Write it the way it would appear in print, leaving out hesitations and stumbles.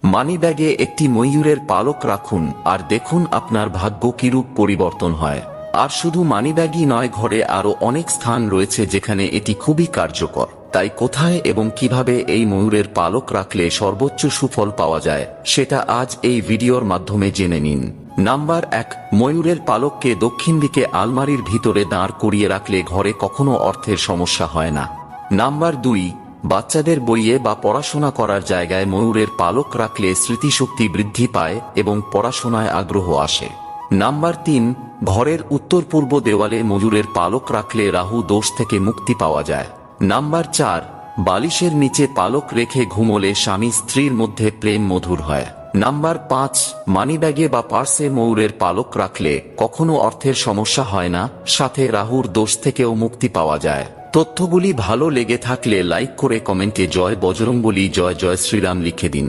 মানিব্যাগে একটি ময়ূরের পালক রাখুন আর দেখুন আপনার ভাগ্য কিরূপ পরিবর্তন হয়। আর শুধু মানিব্যাগই নয়, ঘরে আরো অনেক স্থান রয়েছে যেখানে এটি খুবই কার্যকর। তাই কোথায় এবং কিভাবে এই ময়ূরের পালক রাখলে সর্বোচ্চ সুফল পাওয়া যায় সেটা আজ এই ভিডিওর মাধ্যমে জেনে নিন। নাম্বার 1, ময়ূরের পালককে দক্ষিণ দিকে আলমারির ভিতরে দাঁড় করিয়ে রাখলে ঘরে কখনো অর্থের সমস্যা হয় না। নাম্বার 2, বাচ্চাদের বইয়ে বা পড়াশোনা করার জায়গায় ময়ূরের পালক রাখলে স্মৃতিশক্তি বৃদ্ধি পায় এবং পড়াশোনায় আগ্রহ আসে। নাম্বার 3, ঘরের উত্তর পূর্ব দেওয়ালে ময়ূরের পালক রাখলে রাহু দোষ থেকে মুক্তি পাওয়া যায়। নাম্বার 4, বালিশের নিচে পালক রেখে ঘুমোলে স্বামী স্ত্রীর মধ্যে প্রেম মধুর হয়। নাম্বার 5, মানিব্যাগে বা পার্সে ময়ূরের পালক রাখলে কখনো অর্থের সমস্যা হয় না, সাথে রাহুর দোষ থেকেও মুক্তি পাওয়া যায়। তথ্যগুলি ভালো লেগে থাকলে লাইক করে কমেন্টে জয় বজরংবলী, জয় জয় শ্রীরাম লিখে দিন।